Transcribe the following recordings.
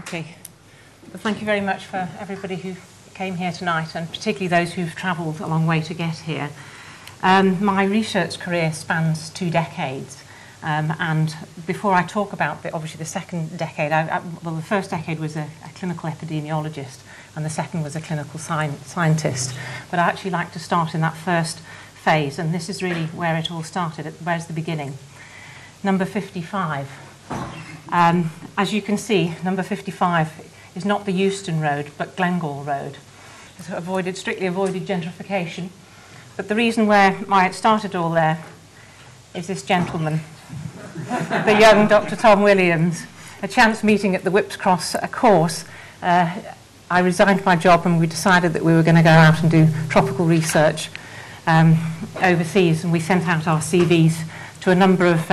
Okay. Well, thank you very much for everybody who came here tonight, and particularly those who've travelled a long way to get here. My research career spans 2 decades, and before I talk about obviously the second decade, well, the first decade was a clinical epidemiologist, and the second was a clinical scientist. But I actually like to start in that first phase, and this is really where it all started. Where's the beginning? Number 55. As you can see, number 55 is not the Euston Road, but Glengall Road. It's strictly avoided gentrification. But the reason why it started all there is this gentleman, the young Dr. Tom Williams. A chance meeting at the Whipps Cross course. I resigned my job and we decided that we were going to go out and do tropical research overseas, and we sent out our CVs to a number of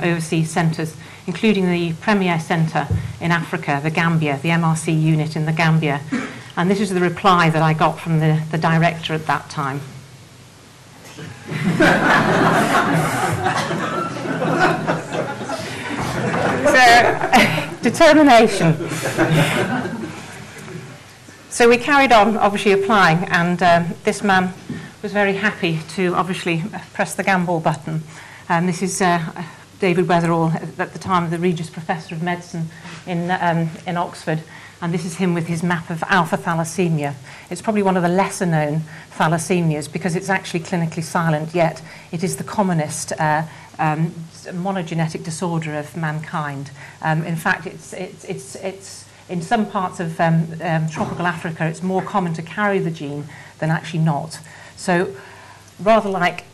overseas centres, including the Premier Centre in Africa, the Gambia, the MRC unit in the Gambia. And this is the reply that I got from the director at that time. So, determination. So we carried on, obviously, applying, and this man was very happy to, obviously, press the gamble button. This is David Weatherall, at the time the Regius Professor of Medicine in Oxford, and this is him with his map of alpha thalassemia. It's probably one of the lesser known thalassemias because it's actually clinically silent, yet it is the commonest monogenetic disorder of mankind. In fact, it's in some parts of tropical Africa, it's more common to carry the gene than actually not. So rather like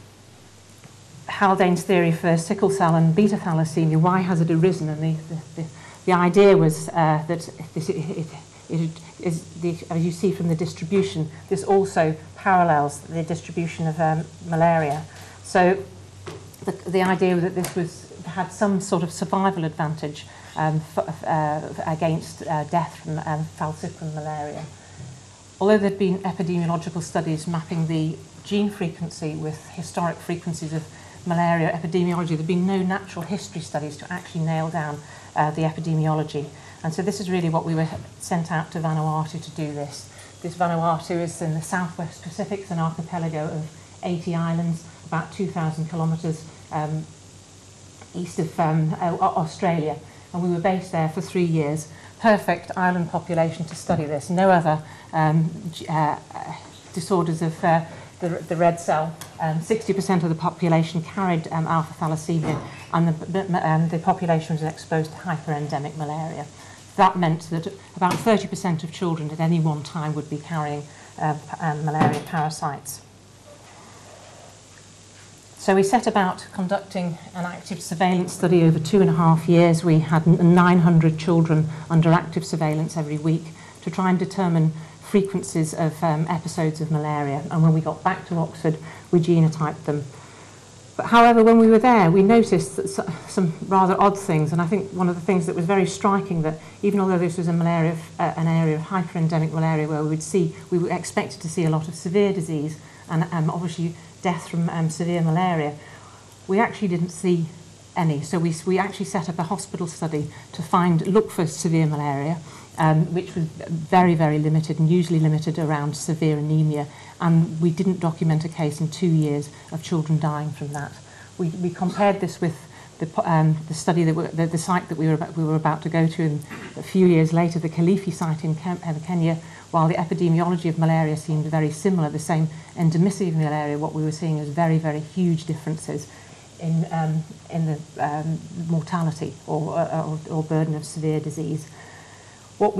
Haldane's theory for sickle cell and beta thalassemia, why has it arisen? And the idea was that as you see from the distribution, this also parallels the distribution of malaria. So the idea that this had some sort of survival advantage against death from falciparum malaria. Although there had been epidemiological studies mapping the gene frequency with historic frequencies of malaria epidemiology, there have been no natural history studies to actually nail down the epidemiology. And so this is really what we were sent out to Vanuatu to do this. This Vanuatu is in the southwest Pacific, it's an archipelago of 80 islands, about 2,000 kilometres east of Australia. And we were based there for 3 years. Perfect island population to study this. No other disorders of the red cell. 60% of the population carried alpha thalassemia, and the population was exposed to hyperendemic malaria. That meant that about 30% of children at any one time would be carrying malaria parasites. So we set about conducting an active surveillance study over 2.5 years. We had 900 children under active surveillance every week to try and determine frequencies of episodes of malaria. And when we got back to Oxford, we genotyped them. But however, when we were there, we noticed that some rather odd things. And I think one of the things that was very striking, that even although this was an area of hyperendemic malaria where we were expected to see a lot of severe disease and obviously death from severe malaria, we actually didn't see any. So we actually set up a hospital study to look for severe malaria, which was very, very limited, and usually limited around severe anemia. And we didn't document a case in 2 years of children dying from that. We compared this with the study the site that we were about to go to, and a few years later, the Khalifa site in Kenya. While the epidemiology of malaria seemed very similar, the same endemicity of malaria, what we were seeing is very, very huge differences in the mortality or burden of severe disease. What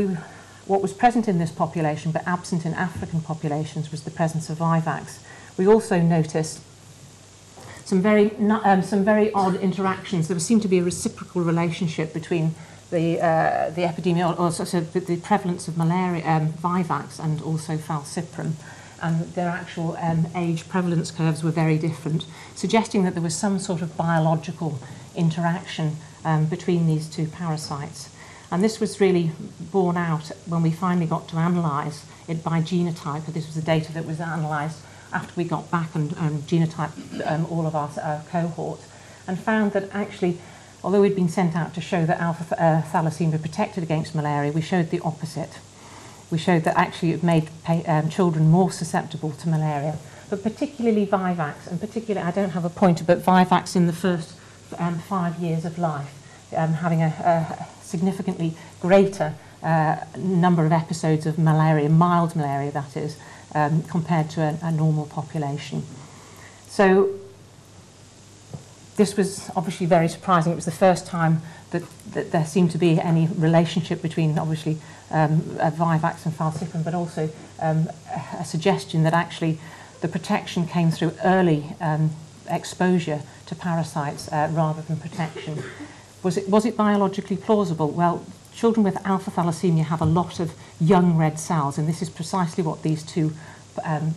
was present in this population but absent in African populations was the presence of vivax. We also noticed some very odd interactions. There seemed to be a reciprocal relationship between the epidemiology, also the prevalence of malaria, vivax, and also falciparum. and their actual age prevalence curves were very different, suggesting that there was some sort of biological interaction between these two parasites. And this was really borne out when we finally got to analyse it by genotype. This was the data that was analysed after we got back and genotyped all of our cohort, and found that actually, although we'd been sent out to show that alpha thalassemia protected against malaria, we showed the opposite. We showed that actually it made children more susceptible to malaria, but particularly Vivax, and particularly, I don't have a pointer, but Vivax in the first 5 years of life, having a significantly greater number of episodes of malaria, mild malaria that is, compared to a normal population. So this was obviously very surprising. It was the first time that there seemed to be any relationship between, obviously, Vivax and falciparum, but also a suggestion that actually the protection came through early exposure to parasites rather than protection. Was it biologically plausible? Well, children with alpha thalassemia have a lot of young red cells, and this is precisely what these two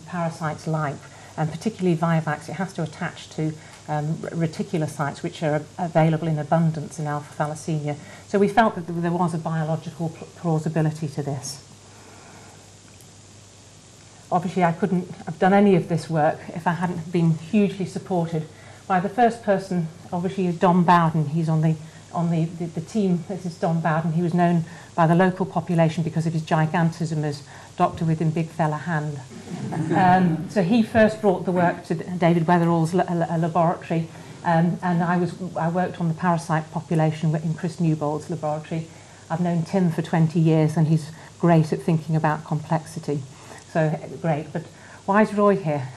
parasites like, and particularly Vivax. It has to attach to reticulocytes, which are available in abundance in alpha thalassemia. So we felt that there was a biological plausibility to this. Obviously, I couldn't have done any of this work if I hadn't been hugely supported by the first person, obviously, is Don Bowden. He's on the team. This is Don Bowden. He was known by the local population because of his gigantism as doctor with him big fella hand. So he first brought the work to David Weatherall's laboratory, and I worked on the parasite population in Chris Newbold's laboratory. I've known Tim for 20 years, and he's great at thinking about complexity. So great. But why is Roy here?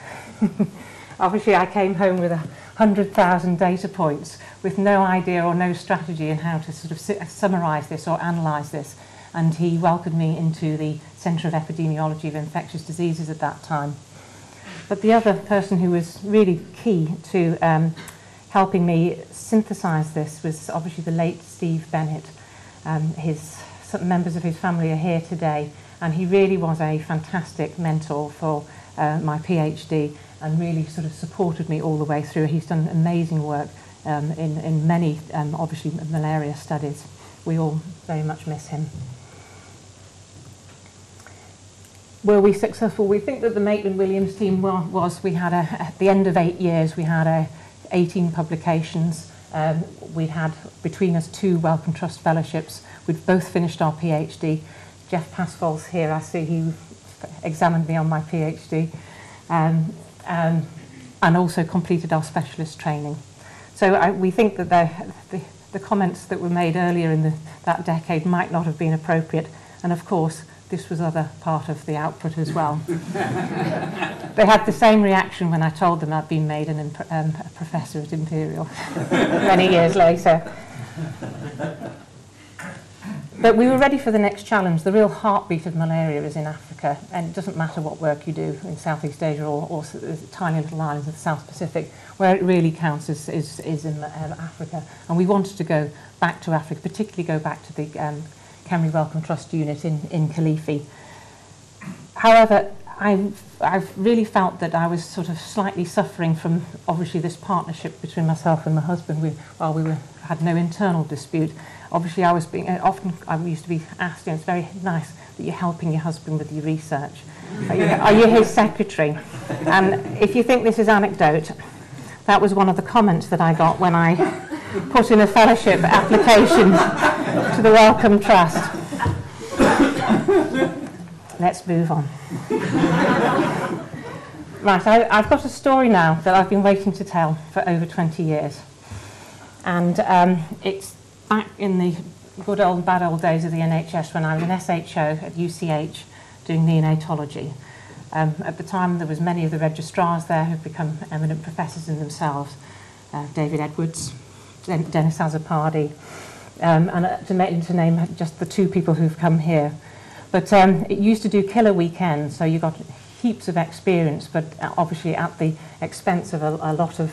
Obviously, I came home with 100,000 data points with no idea or no strategy in how to sort of summarise this or analyse this. And he welcomed me into the Centre of Epidemiology of Infectious Diseases at that time. But the other person who was really key to helping me synthesise this was obviously the late Steve Bennett. Some members of his family are here today, and he really was a fantastic mentor for my PhD, and really sort of supported me all the way through. He's done amazing work in many, obviously, malaria studies. We all very much miss him. Were we successful? We think that the Maitland-Williams team was. We had, at the end of 8 years, we had 18 publications. We'd had, between us, 2 Wellcome Trust fellowships. We'd both finished our PhD. Jeff Pasfall's here. I see he examined me on my PhD. And also completed our specialist training. So we think that the comments that were made earlier in that decade might not have been appropriate, and of course this was other part of the output as well. They had the same reaction when I told them I'd been made a professor at Imperial many years later. But we were ready for the next challenge. The real heartbeat of malaria is in Africa, and it doesn't matter what work you do in Southeast Asia or tiny little islands of the South Pacific. Where it really counts is in Africa. And we wanted to go back to Africa, particularly go back to the Khemri Wellcome Trust unit in Khalifa. However, I've really felt that I was sort of slightly suffering from, obviously, this partnership between myself and my husband. While we had no internal dispute, obviously I was being I used to be asked, it's very nice that you're helping your husband with your research. Are you his secretary? And if you think this is anecdote, that was one of the comments that I got when I put in a fellowship application to the Wellcome Trust. Let's move on. Right, I've got a story now that I've been waiting to tell for over 20 years. And it's back in the good old, bad old days of the NHS when I was an SHO at UCH doing neonatology. At the time, there was many of the registrars there who've become eminent professors in themselves. David Edwards, Dennis Azzopardi, and to name just the 2 people who've come here. But it used to do killer weekends, so you got heaps of experience, but obviously at the expense of a lot of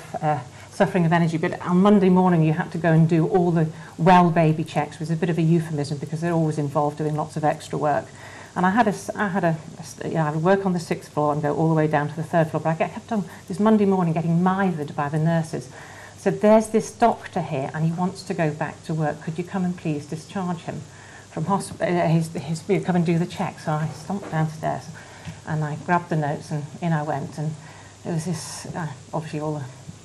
suffering of energy. But on Monday morning, you had to go and do all the well baby checks, which is a bit of a euphemism because they're always involved doing lots of extra work. And I would work on the 6th floor and go all the way down to the 3rd floor, but I kept on this Monday morning getting mithered by the nurses. I said, there's this doctor here and he wants to go back to work. Could you come and please discharge him from hospital? He'd come and do the check. So I stomped downstairs and I grabbed the notes and in I went. And there was this, obviously all the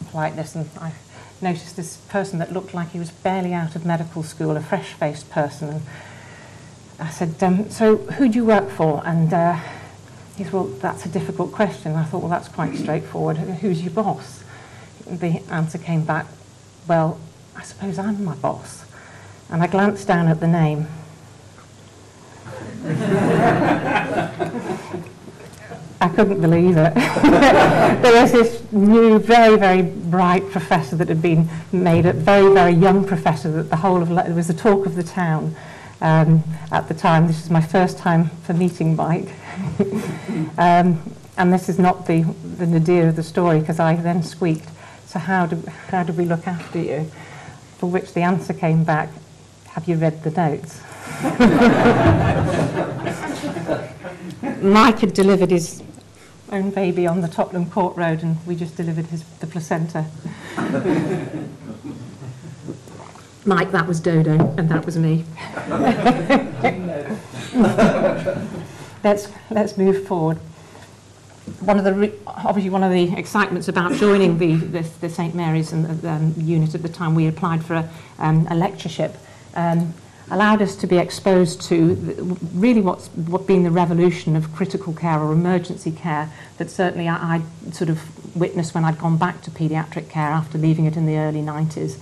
politeness, and I noticed this person that looked like he was barely out of medical school, a fresh-faced person. And I said, so who do you work for? And he said, well, that's a difficult question. I thought, well, that's quite straightforward. Who's your boss? The answer came back, well, I suppose I'm my boss. And I glanced down at the name. I couldn't believe it. There was this new, very, very bright professor that had been made, a very, very young professor, that the whole of it was the talk of the town. At the time, this is my first time for meeting Mike. And this is not the nadir of the story, because I then squeaked, so how do we look after you? For which the answer came back, have you read the notes? Mike had delivered his own baby on the Tottenham Court Road, and we just delivered the placenta. Mike, that was Dodo, and that was me. Let's move forward. Obviously one of the excitements about joining the St Mary's and unit at the time, we applied for a lectureship. Allowed us to be exposed to really what's been the revolution of critical care or emergency care that certainly I sort of witnessed when I'd gone back to paediatric care after leaving it in the early 90s.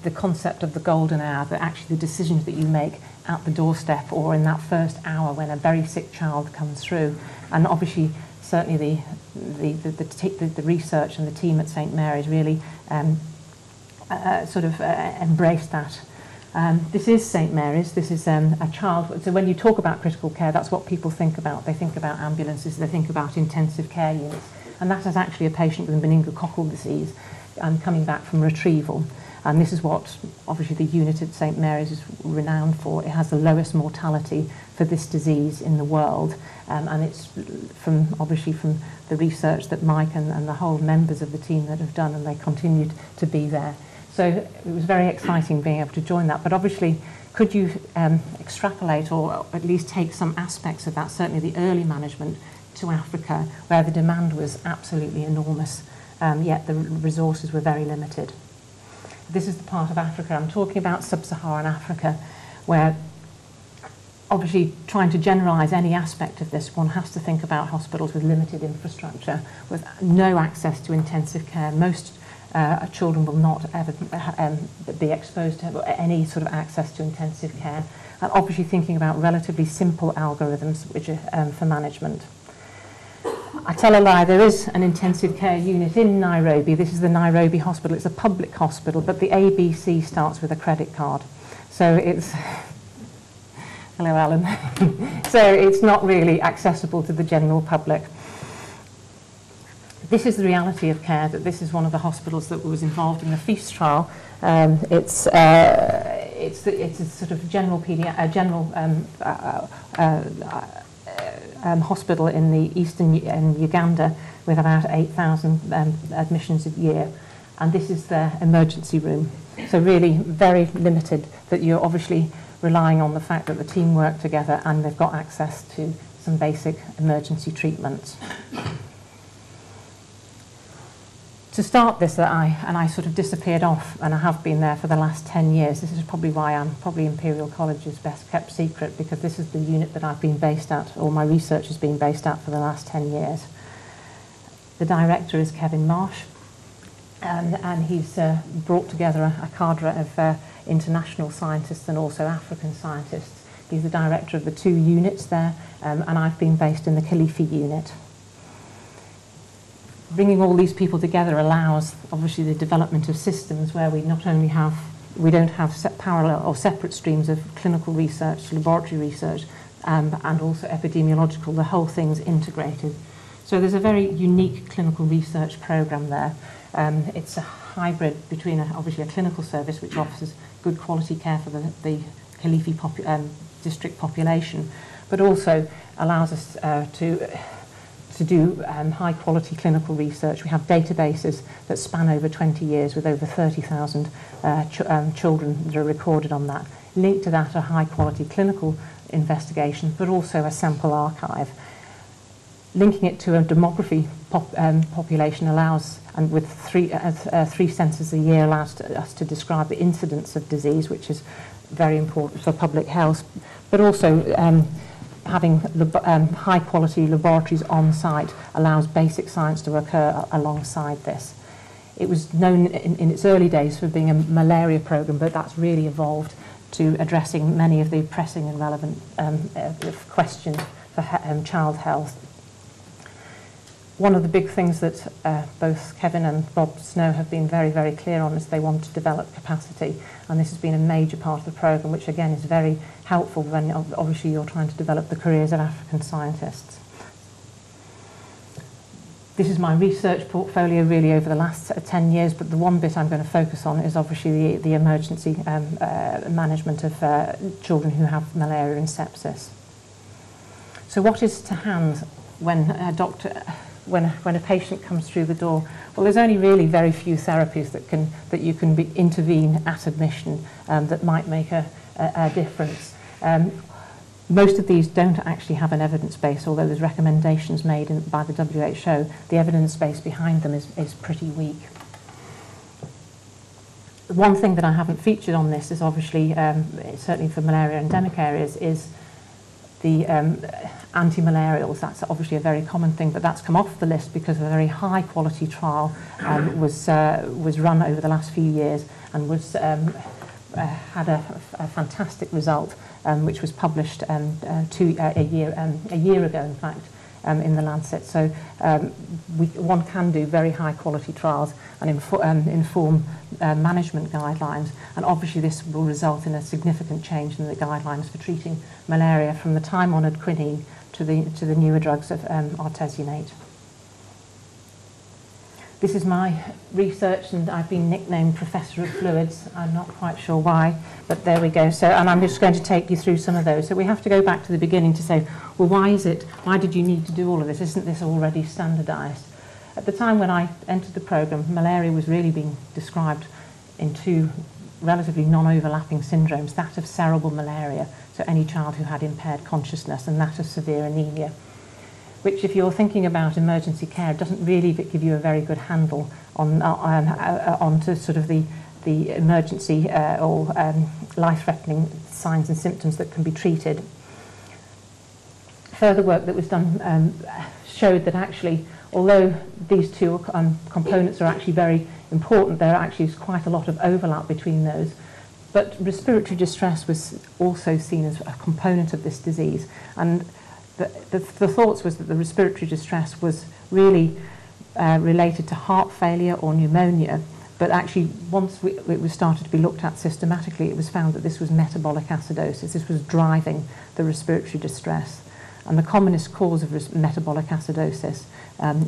The concept of the golden hour, that actually the decisions that you make at the doorstep or in that first hour when a very sick child comes through. And obviously certainly the research and the team at St Mary's really embraced that. This is St Mary's. This is a child. So when you talk about critical care, that's what people think about. They think about ambulances. They think about intensive care units. And that is actually a patient with meningococcal disease coming back from retrieval. And this is what, obviously, the unit at St Mary's is renowned for. It has the lowest mortality for this disease in the world. And it's obviously from the research that Mike and the whole members of the team that have done, and they continued to be there. So it was very exciting being able to join that. But obviously, could you extrapolate or at least take some aspects of that, certainly the early management, to Africa, where the demand was absolutely enormous, yet the resources were very limited. This is the part of Africa. I'm talking about sub-Saharan Africa, where obviously trying to generalise any aspect of this, one has to think about hospitals with limited infrastructure, with no access to intensive care. Most children will not ever be exposed to any sort of access to intensive care. And obviously thinking about relatively simple algorithms which are for management. I tell a lie, there is an intensive care unit in Nairobi. This is the Nairobi hospital. It's a public hospital, but the ABC starts with a credit card. So it's... Hello, Alan. So it's not really accessible to the general public. This is the reality of care, that this is one of the hospitals that was involved in the FEAST trial. It's a sort of general hospital in the eastern Uganda with about 8,000 admissions a year. And this is their emergency room. So really very limited, that you're obviously relying on the fact that the team work together and they've got access to some basic emergency treatments. To start this, I sort of disappeared off, and I have been there for the last 10 years. This is probably why I'm probably Imperial College's best kept secret, because this is the unit that I've been based at, or my research has been based at for the last 10 years. The director is Kevin Marsh, and he's brought together a cadre of international scientists and also African scientists. He's the director of the 2 units there, and I've been based in the Khalifa unit. Bringing all these people together allows, obviously, the development of systems where we don't have parallel or separate streams of clinical research, laboratory research, and also epidemiological. The whole thing's integrated. So there's a very unique clinical research program there. It's a hybrid between, obviously, a clinical service which offers good quality care for the Khalifa district population, but also allows us to do high-quality clinical research. We have databases that span over 20 years with over 30,000 children that are recorded on that. Linked to that are high-quality clinical investigation, but also a sample archive. Linking it to a demography population allows, and with three censuses a year, allows us to describe the incidence of disease, which is very important for public health, but also having high-quality laboratories on site allows basic science to occur alongside this. It was known in its early days for being a malaria program, but that's really evolved to addressing many of the pressing and relevant questions for child health. One of the big things that both Kevin and Bob Snow have been very, very clear on is they want to develop capacity, and this has been a major part of the programme, which again is very helpful when obviously you're trying to develop the careers of African scientists. This is my research portfolio really over the last 10 years, but the one bit I'm going to focus on is obviously the emergency management of children who have malaria and sepsis. So what is to hand when a patient comes through the door? Well, there's only really very few therapies that you can intervene at admission that might make a difference. Most of these don't actually have an evidence base, although there's recommendations made by the WHO. The evidence base behind them is pretty weak. One thing that I haven't featured on this is obviously, certainly for malaria endemic areas, is the antimalarials. That's obviously a very common thing, but that's come off the list because a very high quality trial was run over the last few years and had a fantastic result, which was published a year ago, in fact, in the Lancet. So one can do very high quality trials and inform management guidelines, and obviously this will result in a significant change in the guidelines for treating malaria from the time-honoured quinine to the newer drugs of artesunate. This is my research, and I've been nicknamed Professor of Fluids. I'm not quite sure why, but there we go. So, and I'm just going to take you through some of those. So we have to go back to the beginning to say, well, why did you need to do all of this? Isn't this already standardised? At the time when I entered the programme, malaria was really being described in two relatively non-overlapping syndromes, that of cerebral malaria, so any child who had impaired consciousness, and that of severe anemia, which, if you're thinking about emergency care, doesn't really give you a very good handle on to sort of the emergency or life-threatening signs and symptoms that can be treated. Further work that was done showed that actually, although these two components are actually very important, there actually is quite a lot of overlap between those. But respiratory distress was also seen as a component of this disease, and the thoughts was that the respiratory distress was really related to heart failure or pneumonia, but actually once it was started to be looked at systematically, it was found that this was metabolic acidosis. This was driving the respiratory distress, and the commonest cause of metabolic acidosis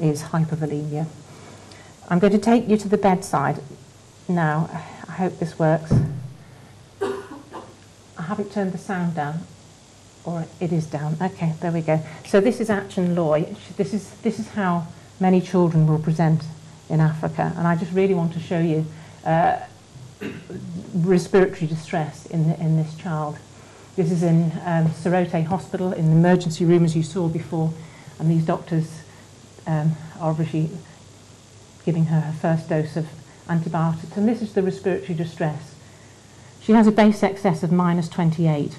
is hypovolemia. I'm going to take you to the bedside now. I hope this works. I haven't turned the sound down. Or it is down. Okay, there we go. So this is Achen Loy. This is how many children will present in Africa, and I just really want to show you respiratory distress in this child. This is in Shayateen Hospital in the emergency room, as you saw before, and these doctors are obviously giving her first dose of antibiotics, and this is the respiratory distress. She has a base excess of -28.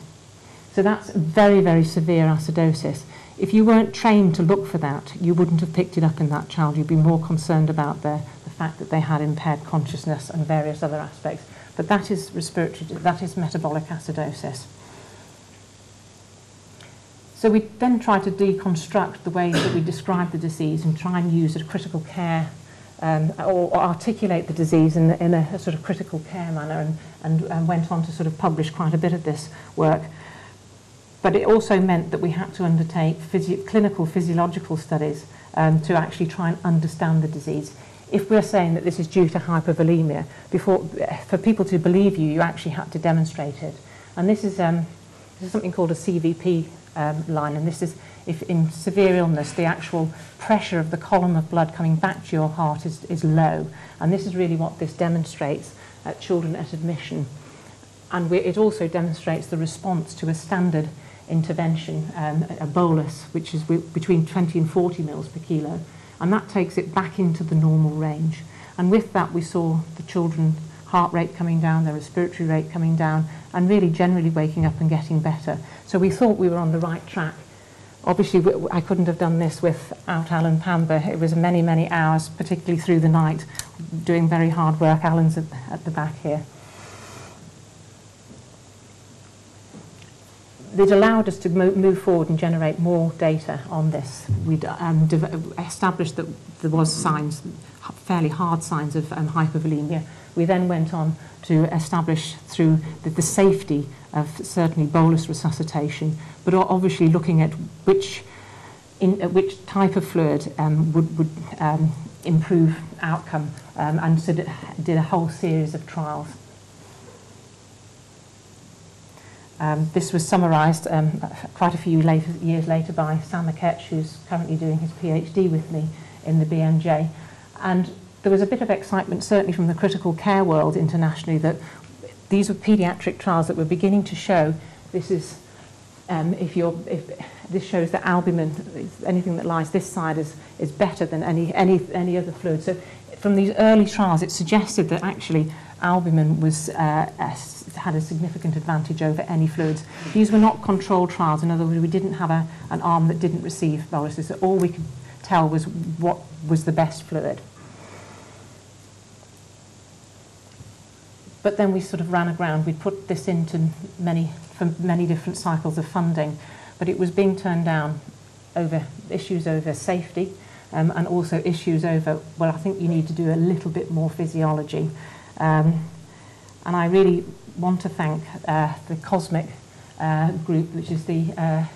So that's very, very severe acidosis. If you weren't trained to look for that, you wouldn't have picked it up in that child. You'd be more concerned about the fact that they had impaired consciousness and various other aspects. But that is metabolic acidosis. So we then try to deconstruct the ways that we describe the disease and try and use a critical care or articulate the disease in a sort of critical care manner, and went on to sort of publish quite a bit of this work. But it also meant that we had to undertake clinical physiological studies to actually try and understand the disease. If we're saying that this is due to hypovolemia, for people to believe you, you actually had to demonstrate it. And this is something called a CVP line. And this is, if in severe illness, the actual pressure of the column of blood coming back to your heart is low. And this is really what this demonstrates at children at admission. And it also demonstrates the response to a standard intervention, a bolus, which is between 20 and 40 mils per kilo. And that takes it back into the normal range. And with that, we saw the children heart rate coming down, their respiratory rate coming down, and really generally waking up and getting better. So we thought we were on the right track. Obviously, I couldn't have done this without Alan Pombe. It was many, many hours, particularly through the night, doing very hard work. Alan's at the back here. It allowed us to move forward and generate more data on this. We'd established that there was signs, fairly hard signs of hypovolemia. We then went on to establish through the safety of certainly bolus resuscitation, but obviously looking at which type of fluid would improve outcome, and so did a whole series of trials. This was summarised quite a few years later by Sam Aketch, who's currently doing his PhD with me in the BMJ. And there was a bit of excitement, certainly from the critical care world internationally, that these were paediatric trials that were beginning to show this is, if this shows that albumin, anything that lies this side is better than any other fluid. So from these early trials, it suggested that actually albumin was had a significant advantage over any fluids. These were not controlled trials. In other words, we didn't have an arm that didn't receive boluses. So all we could tell was what was the best fluid. But then we sort of ran aground. We put this into many different cycles of funding, but it was being turned down over issues over safety, and also issues over, well, I think you need to do a little bit more physiology. And I really want to thank the COSMIC group, which is the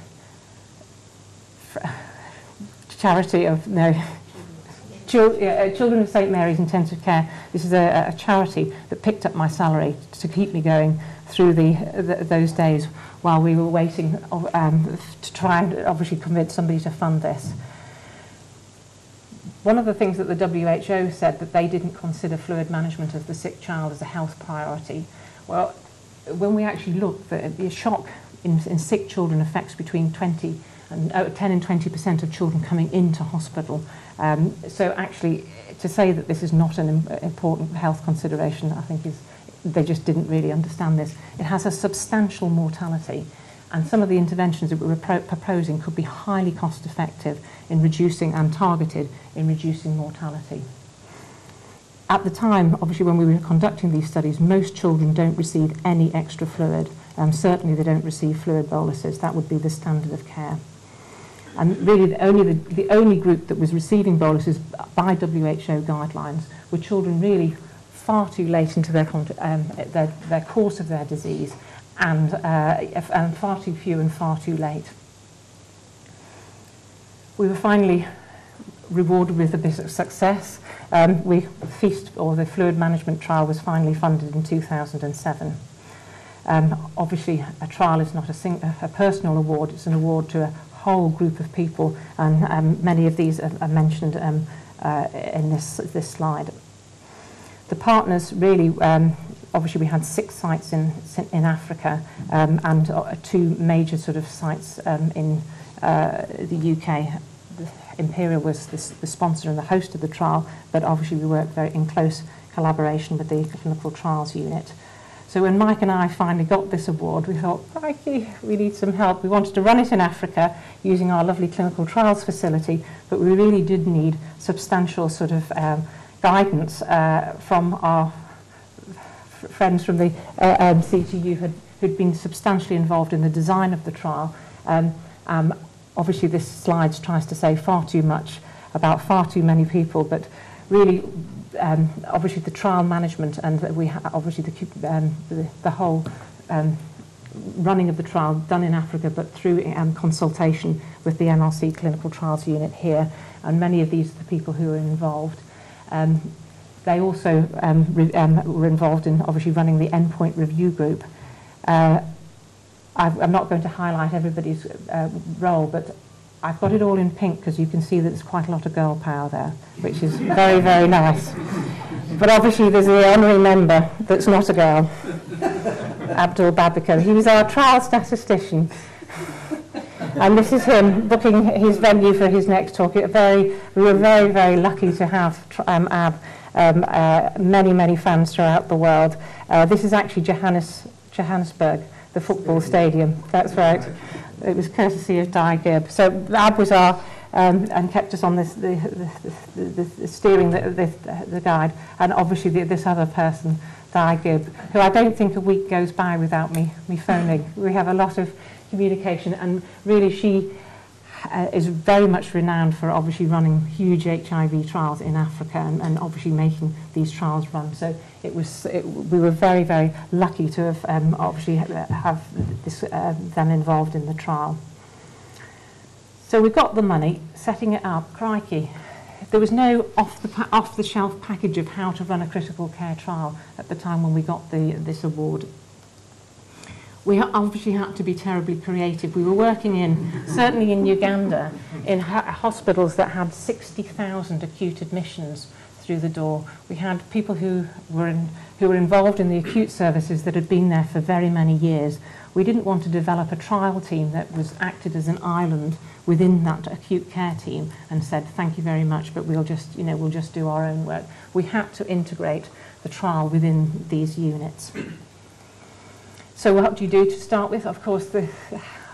charity of Children of St Mary's Intensive Care. This is a charity that picked up my salary to keep me going through those days while we were waiting to try and obviously convince somebody to fund this. One of the things that the WHO said, that they didn't consider fluid management of the sick child as a health priority. Well, when we actually looked, the shock in sick children affects between 10 and 20% of children coming into hospital. So actually, to say that this is not an important health consideration, I think they just didn't really understand this. It has a substantial mortality, and some of the interventions that we were proposing could be highly cost effective in reducing and targeted in reducing mortality. At the time, obviously, when we were conducting these studies, most children don't receive any extra fluid. Certainly they don't receive fluid boluses. That would be the standard of care. And really the only group that was receiving boluses by WHO guidelines were children really far too late into their course of their disease, and far too few and far too late. We were finally rewarded with a bit of success. The fluid management trial was finally funded in 2007. Obviously, a trial is not a personal award, it's an award to a whole group of people, and many of these are mentioned in this slide. The partners really, obviously we had 6 sites in Africa, and 2 major sort of sites in the UK. Imperial was the sponsor and the host of the trial, but obviously we worked very in close collaboration with the clinical trials unit. So when Mike and I finally got this award, we thought, crikey, we need some help. We wanted to run it in Africa using our lovely clinical trials facility, but we really did need substantial sort of guidance from our friends from the CTU who'd been substantially involved in the design of the trial. Obviously, this slide tries to say far too much about far too many people, but really, obviously, the trial management and obviously the whole running of the trial done in Africa, but through consultation with the MLC Clinical Trials Unit here, and many of these are the people who are involved. They also were involved in obviously running the endpoint review group. I'm not going to highlight everybody's role, but I've got it all in pink because you can see that there's quite a lot of girl power there, which is very, very nice. But obviously there's the honorary member that's not a girl, Abdul Babika. He was our trial statistician. And this is him booking his venue for his next talk. We were very, very lucky to have many, many fans throughout the world. This is actually Johannesburg, the football stadium. That's right. It was courtesy of Di Gibb. So Ab was our and kept us on the steering the guide, and obviously this other person, Di Gibb, who I don't think a week goes by without me phoning. We have a lot of communication, and really she is very much renowned for obviously running huge HIV trials in Africa and obviously making these trials run. So we were very, very lucky to have obviously have this, them involved in the trial. So we got the money, setting it up, crikey. There was no off-the-shelf package of how to run a critical care trial at the time when we got this award. We obviously had to be terribly creative. We were working certainly in Uganda, in hospitals that had 60,000 acute admissions through the door. We had people who were involved in the acute services that had been there for very many years. We didn't want to develop a trial team that acted as an island within that acute care team and said, thank you very much, but we'll just do our own work. We had to integrate the trial within these units. So what do you do to start with? Of course, the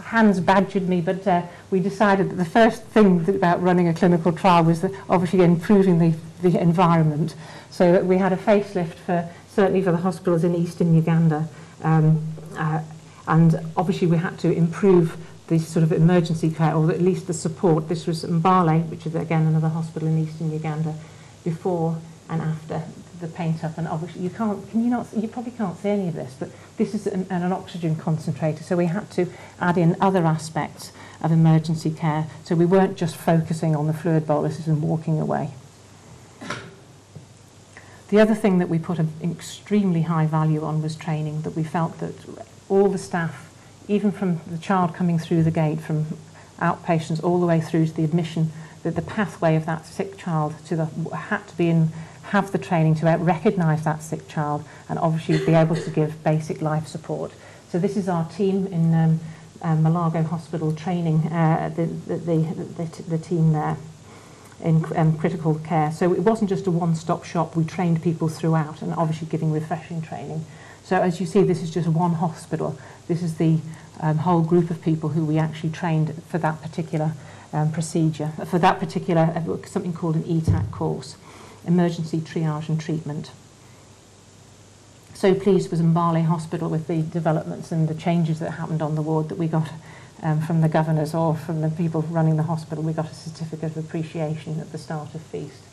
Hans badgered me, but we decided that the first thing about running a clinical trial was obviously improving the environment. So we had a facelift certainly for the hospitals in eastern Uganda. And obviously we had to improve the sort of emergency care, or at least the support. This was Mbale, which is again another hospital in eastern Uganda, before and after the paint up. And obviously you probably can't see any of this, but this is an oxygen concentrator. So we had to add in other aspects of emergency care. So we weren't just focusing on the fluid boluses and walking away. The other thing that we put an extremely high value on was training, that we felt that all the staff, even from the child coming through the gate, from outpatients all the way through to the admission, that the pathway of that sick child had to have the training to recognise that sick child and obviously be able to give basic life support. So this is our team in Malago Hospital training the team there in critical care. So it wasn't just a one-stop shop. We trained people throughout and obviously giving refreshing training. So as you see, this is just one hospital. This is the whole group of people who we actually trained for that particular procedure, for that particular something called an ETAC course, emergency triage and treatment. So pleased was Mbale Hospital with the developments and the changes that happened on the ward that we got from the governors or from the people running the hospital. We got a certificate of appreciation at the start of Feast.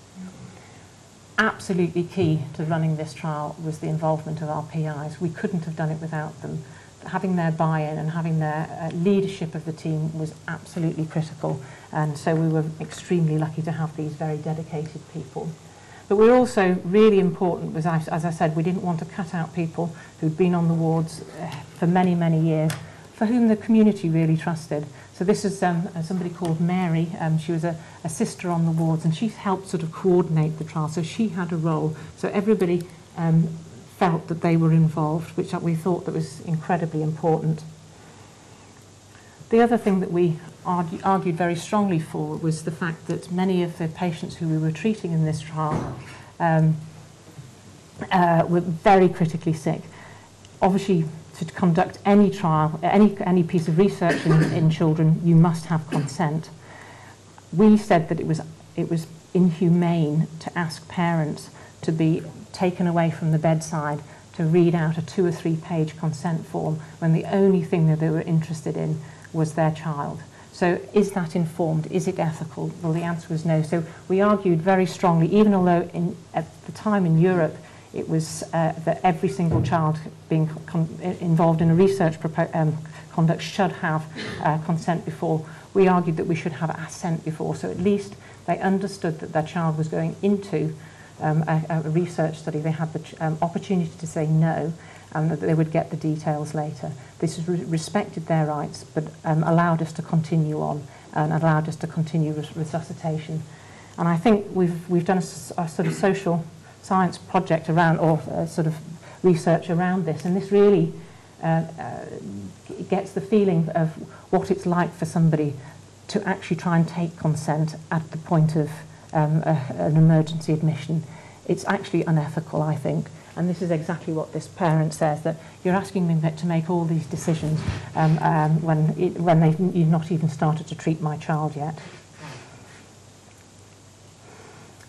Absolutely key to running this trial was the involvement of our PIs. We couldn't have done it without them. Having their buy-in and having their leadership of the team was absolutely critical, and so we were extremely lucky to have these very dedicated people. But we're also really important, was, as I said, we didn't want to cut out people who'd been on the wards for many, many years, for whom the community really trusted. So this is somebody called Mary. She was a sister on the wards, and she helped sort of coordinate the trial. So she had a role. So everybody felt that they were involved, which we thought that was incredibly important. The other thing that we argued very strongly for was the fact that many of the patients who we were treating in this trial were very critically sick. Obviously, to conduct any trial, any piece of research in children, you must have consent. We said that it was inhumane to ask parents to be taken away from the bedside to read out a 2 or 3 page consent form when the only thing that they were interested in was their child. So is that informed? Is it ethical? Well, the answer was no. So we argued very strongly, even although at the time in Europe it was that every single child being involved in a research conduct should have consent before. We argued that we should have assent before, so at least they understood that their child was going into a research study. They had the opportunity to say no, and that they would get the details later. This respected their rights, but allowed us to continue on and allowed us to continue resuscitation. And I think we've done a sort of social science project around, or sort of research around this, and this really gets the feeling of what it's like for somebody to actually try and take consent at the point of an emergency admission. It's actually unethical, I think. And this is exactly what this parent says, that you're asking me to make all these decisions when you've not even started to treat my child yet.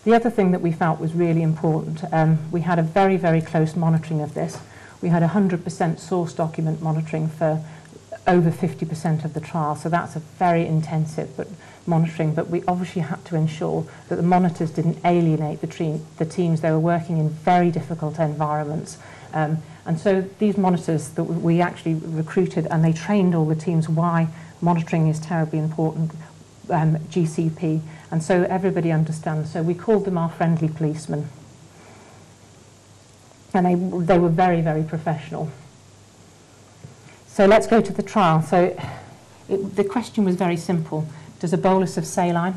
The other thing that we felt was really important, we had a very, very close monitoring of this. We had 100% source document monitoring for over 50% of the trial, so that's a very intensive monitoring, but we obviously had to ensure that the monitors didn't alienate the teams. They were working in very difficult environments. And so these monitors that we actually recruited, and they trained all the teams why monitoring is terribly important, GCP, and so everybody understands. So we called them our friendly policemen. And they were very, very professional. So let's go to the trial. So the question was very simple. Does a bolus of saline,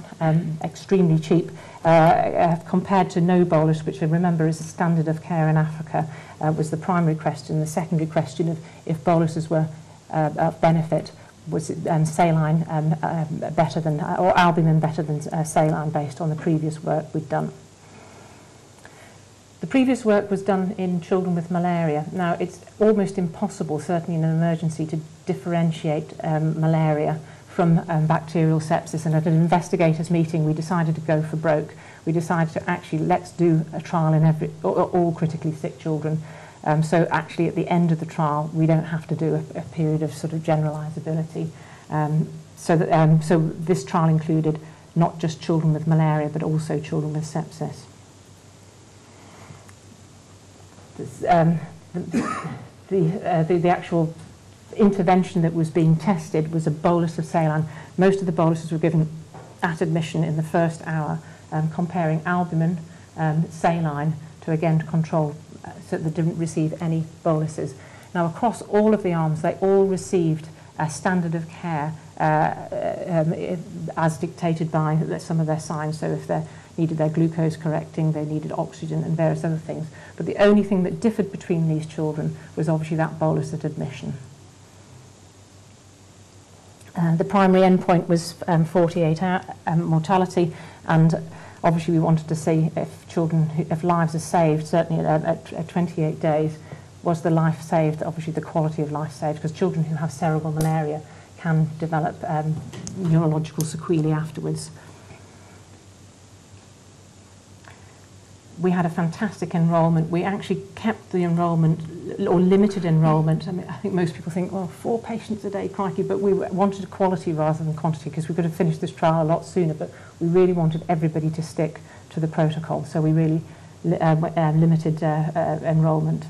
extremely cheap, compared to no bolus, which I remember is a standard of care in Africa, was the primary question. The secondary question of if boluses were of benefit, was saline better than, or albumin better than saline, based on the previous work we'd done. The previous work was done in children with malaria. Now, it's almost impossible, certainly in an emergency, to differentiate malaria from bacterial sepsis. And at an investigators meeting, we decided to go for broke. We decided to actually, let's do a trial in all critically sick children. So actually, at the end of the trial, we don't have to do a period of sort of generalizability. So this trial included not just children with malaria, but also children with sepsis. The actual intervention that was being tested was a bolus of saline. Most of the boluses were given at admission in the first hour, comparing albumin, saline, to again to control so that they didn't receive any boluses. Now, across all of the arms, they all received a standard of care as dictated by some of their signs. So if they needed their glucose correcting, they needed oxygen and various other things. But the only thing that differed between these children was obviously that bolus at admission. The primary endpoint was 48-hour mortality, and obviously we wanted to see if lives are saved, certainly at 28 days, was the life saved, obviously the quality of life saved, because children who have cerebral malaria can develop neurological sequelae afterwards. We had a fantastic enrolment. We actually kept the enrolment, or limited enrolment. I mean, I think most people think, well, 4 patients a day, crikey, but we wanted quality rather than quantity, because we could have finished this trial a lot sooner, but we really wanted everybody to stick to the protocol. So we really limited enrolment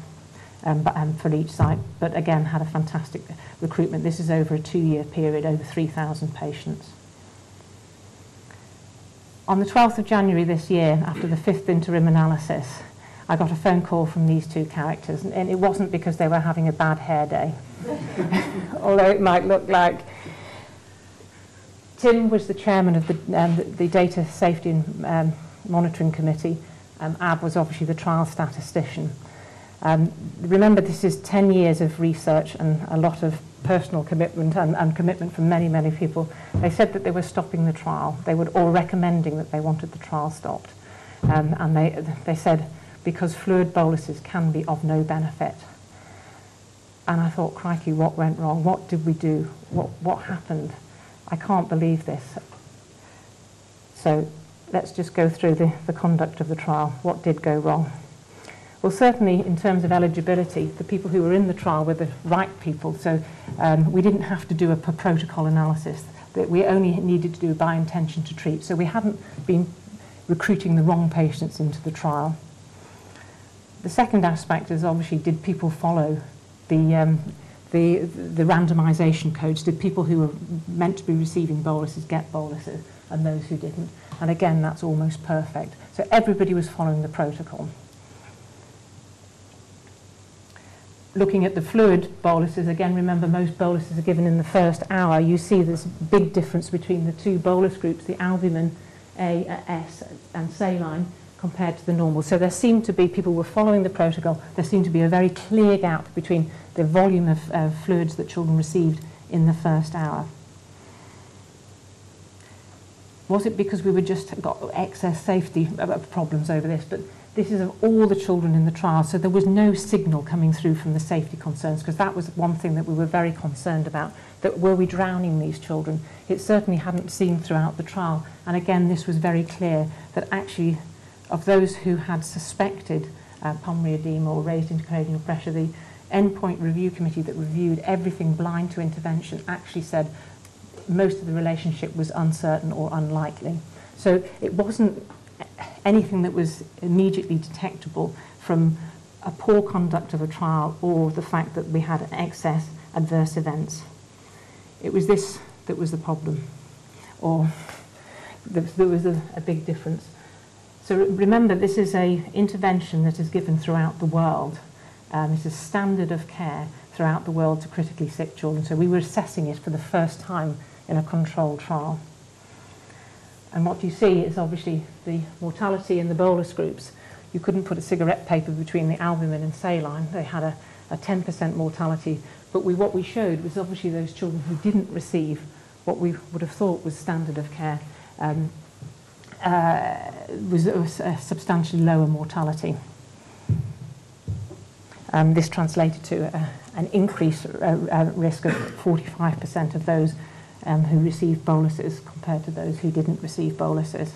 for each site, but again, had a fantastic recruitment. This is over a 2-year period, over 3,000 patients. On the 12th of January this year, after the 5th interim analysis, I got a phone call from these 2 characters, and it wasn't because they were having a bad hair day, although it might look like. Tim was the chairman of the Data Safety and Monitoring Committee. Ab was obviously the trial statistician. Remember, this is 10 years of research and a lot of personal commitment and commitment from many, many people. They said that they were stopping the trial. They were all recommending that they wanted the trial stopped. And they said, because fluid boluses can be of no benefit. And I thought, crikey, what went wrong? What did we do? What happened? I can't believe this. So let's just go through the conduct of the trial. What did go wrong? Well, certainly in terms of eligibility, the people who were in the trial were the right people. So we didn't have to do a per protocol analysis. That we only needed to do by intention to treat. So we hadn't been recruiting the wrong patients into the trial. The second aspect is obviously, did people follow the randomization codes? Did people who were meant to be receiving boluses get boluses? and those who didn't. And again, that's almost perfect. So everybody was following the protocol. Looking at the fluid boluses, again, remember most boluses are given in the first hour. You see this big difference between the two bolus groups, the albumin A, S, and saline, compared to the normal. So there seemed to be, people were following the protocol, there seemed to be a very clear gap between the volume of fluids that children received in the first hour. Was it because we were just got excess safety problems over this? But this is of all the children in the trial, so there was no signal coming through from the safety concerns, because that was one thing that we were very concerned about, that were we drowning these children? It certainly hadn't seemed throughout the trial. And again, this was very clear that actually of those who had suspected pulmonary edema or raised intracranial pressure, the endpoint review committee that reviewed everything blind to intervention actually said most of the relationship was uncertain or unlikely. So it wasn't anything that was immediately detectable from a poor conduct of a trial or the fact that we had excess adverse events. It was this that was the problem, or there was a big difference. So remember, this is an intervention that is given throughout the world. It's a standard of care throughout the world to critically sick children. So we were assessing it for the first time in a controlled trial. And what you see is obviously the mortality in the bolus groups. You couldn't put a cigarette paper between the albumin and saline. They had a 10% mortality. But what we showed was obviously those children who didn't receive what we would have thought was standard of care was a substantially lower mortality. This translated to an increased risk of 45% of those who received boluses compared to those who didn't receive boluses.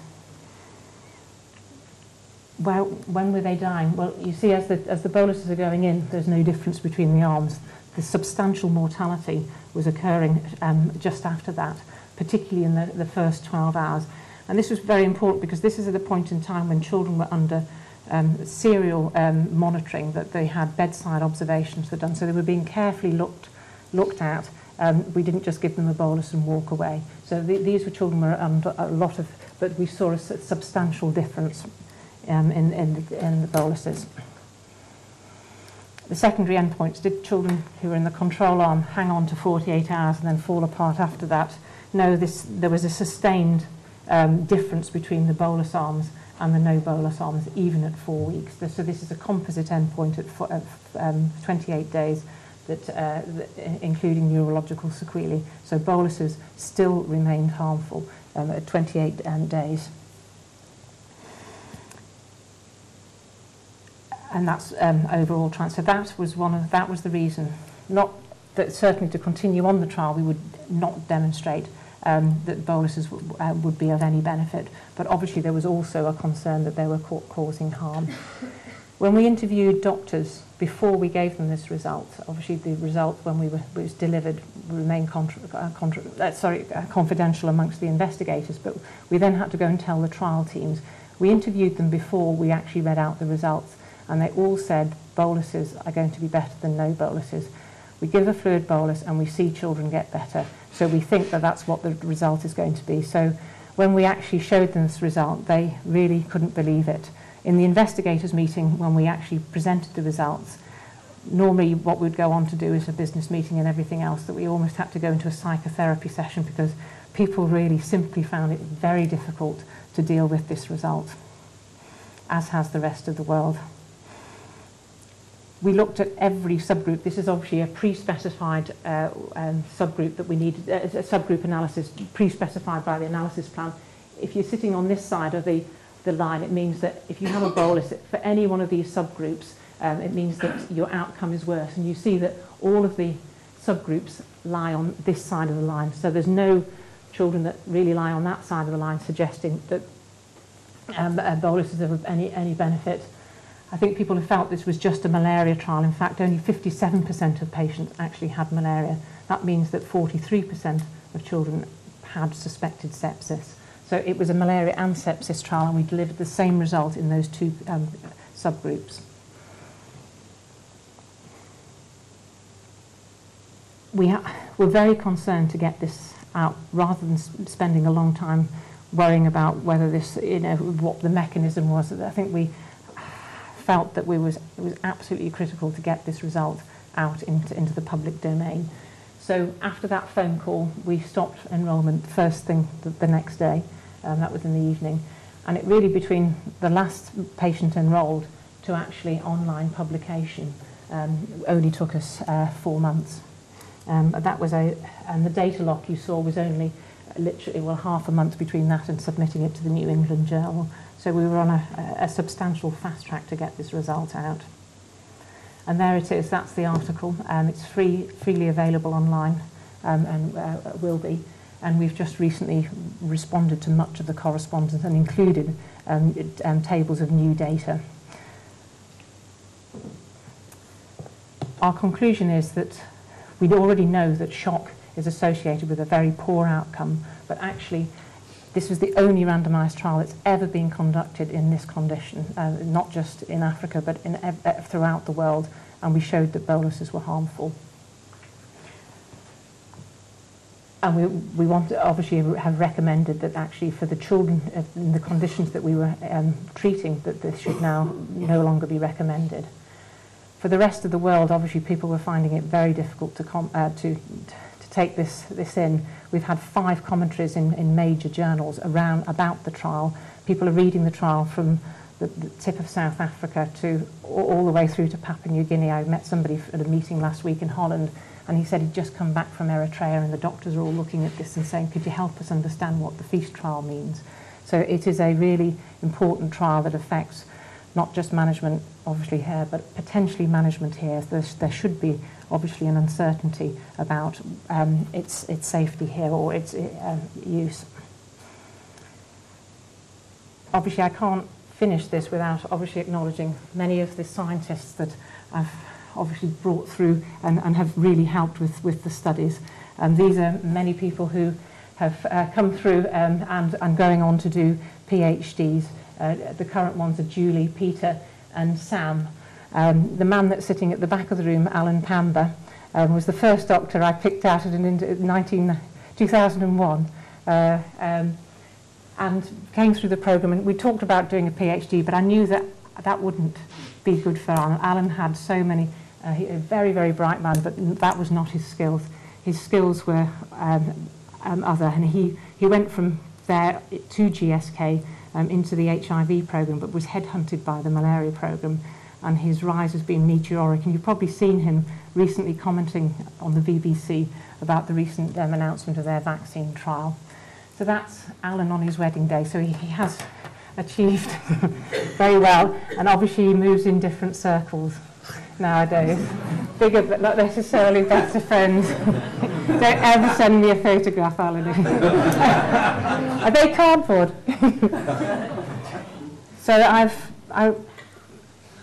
Well, when were they dying? Well, you see, as the boluses are going in, there's no difference between the arms. The substantial mortality was occurring just after that, particularly in the first 12 hours. And this was very important because this is at a point in time when children were under serial monitoring, that they had bedside observations that were done. So they were being carefully looked at. We didn't just give them a bolus and walk away. So these were children were under a lot of, but we saw a substantial difference in the boluses. The secondary endpoints, did children who were in the control arm hang on to 48 hours and then fall apart after that? No, there was a sustained difference between the bolus arms and the no bolus arms, even at 4 weeks. So this is a composite endpoint at 28 days, that including neurological sequelae. So boluses still remained harmful at 28 days. And that's overall trans. So that was the reason. Not that certainly to continue on the trial, we would not demonstrate that boluses would be of any benefit, but obviously there was also a concern that they were causing harm. When we interviewed doctors before we gave them this result, obviously the result when was delivered remained confidential amongst the investigators, but we then had to go and tell the trial teams. We interviewed them before we actually read out the results, and they all said boluses are going to be better than no boluses. We give a fluid bolus and we see children get better. So we think that that's what the result is going to be. So when we actually showed them this result, they really couldn't believe it. In the investigators meeting, when we actually presented the results, normally what we'd go on to do is a business meeting and everything else, that we almost had to go into a psychotherapy session because people really simply found it very difficult to deal with this result, as has the rest of the world. We looked at every subgroup. This is obviously a pre-specified subgroup that we needed, a subgroup analysis pre-specified by the analysis plan. If you're sitting on this side of the line, it means that if you have a bolus for any one of these subgroups, it means that your outcome is worse. And you see that all of the subgroups lie on this side of the line. So there's no children that really lie on that side of the line, suggesting that boluses are of any benefit. I think people have felt this was just a malaria trial. In fact, only 57% of patients actually had malaria. That means that 43% of children had suspected sepsis. So it was a malaria and sepsis trial, and we delivered the same result in those two subgroups. We're very concerned to get this out rather than spending a long time worrying about whether this, what the mechanism was. I think we felt that it was absolutely critical to get this result out into the public domain. So after that phone call, we stopped enrolment first thing the next day. That was in the evening. And it really, between the last patient enrolled to actually online publication, only took us 4 months. And the data lock you saw was only literally, half a month between that and submitting it to the New England Journal. So we were on a substantial fast track to get this result out. And there it is, that's the article. It's freely available online and will be. And we've just recently responded to much of the correspondence and included tables of new data. Our conclusion is that we already know that shock is associated with a very poor outcome, but actually this was the only randomized trial that's ever been conducted in this condition, not just in Africa, but throughout the world, and we showed that boluses were harmful. And we want to obviously have recommended that actually for the children in the conditions that we were treating, that this should now no longer be recommended. For the rest of the world, obviously people were finding it very difficult to take this in. We've had 5 commentaries in major journals about the trial. People are reading the trial from the tip of South Africa to all the way through to Papua New Guinea. I met somebody at a meeting last week in Holland, and he said he'd just come back from Eritrea, and the doctors are all looking at this and saying, could you help us understand what the FEAST trial means? So it is a really important trial that affects not just management, obviously here, but potentially management here. There should be obviously an uncertainty about its safety here or its use. Obviously, I can't finish this without obviously acknowledging many of the scientists that I've obviously brought through and have really helped with the studies. These are many people who have come through and going on to do PhDs. The current ones are Julie, Peter and Sam. The man that's sitting at the back of the room, Alan Pombe, was the first doctor I picked out in 2001 and came through the programme. And we talked about doing a PhD, but I knew that wouldn't be good for Alan. Alan had so many, a very, very bright man, but that was not his skills. His skills were other, and he went from there to GSK into the HIV programme, but was headhunted by the malaria programme, and his rise has been meteoric. And you've probably seen him recently commenting on the BBC about the recent announcement of their vaccine trial. So that's Alan on his wedding day. So he has achieved very well, and obviously he moves in different circles nowadays. Bigger, but not necessarily better friends. Don't ever send me a photograph, Alan. Are they cardboard? So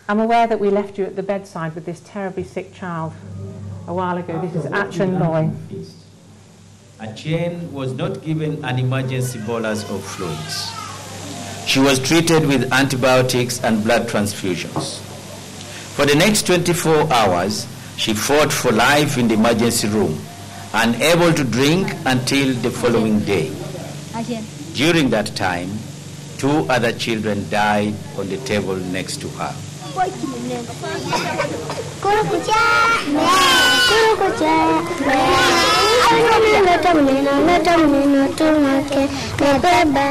I'm aware that we left you at the bedside with this terribly sick child a while ago. This is Achun Loy. Achun was not given an emergency bolus of fluids. She was treated with antibiotics and blood transfusions. For the next 24 hours, she fought for life in the emergency room, unable to drink until the following day. During that time, 2 other children died on the table next to her.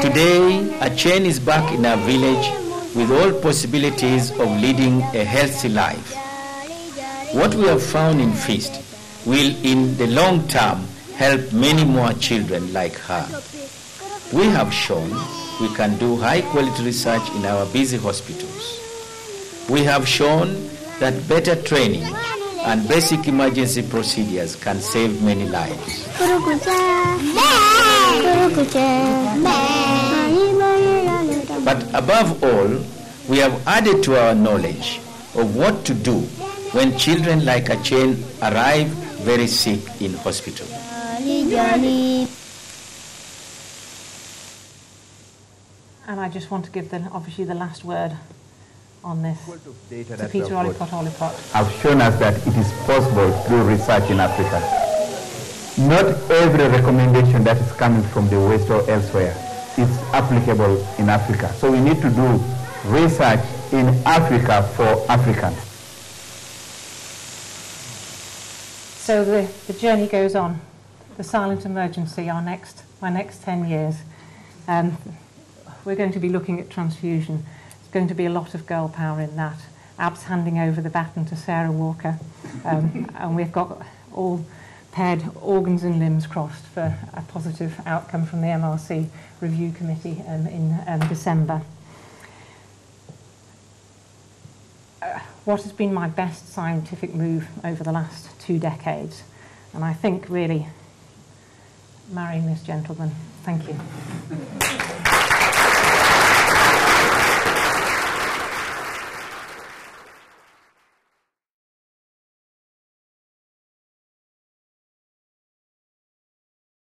Today, Achun is back in her village with all possibilities of leading a healthy life. What we have found in FEAST will, in the long term, help many more children like her. We have shown we can do high-quality research in our busy hospitals. We have shown that better training and basic emergency procedures can save many lives. But above all, we have added to our knowledge of what to do when children like Achun arrive very sick in hospital. And I just want to give obviously the last word on this to Peter Olipot. Have shown us that it is possible to do research in Africa. Not every recommendation that is coming from the West or elsewhere it's applicable in Africa. So we need to do research in Africa for Africans. So the journey goes on. The silent emergency, my next 10 years. We're going to be looking at transfusion. There's going to be a lot of girl power in that. Abs handing over the baton to Sarah Walker. And we've got all paired organs and limbs crossed for a positive outcome from the MRC review committee in December. What has been my best scientific move over the last 2 decades? And I think really marrying this gentleman. Thank you.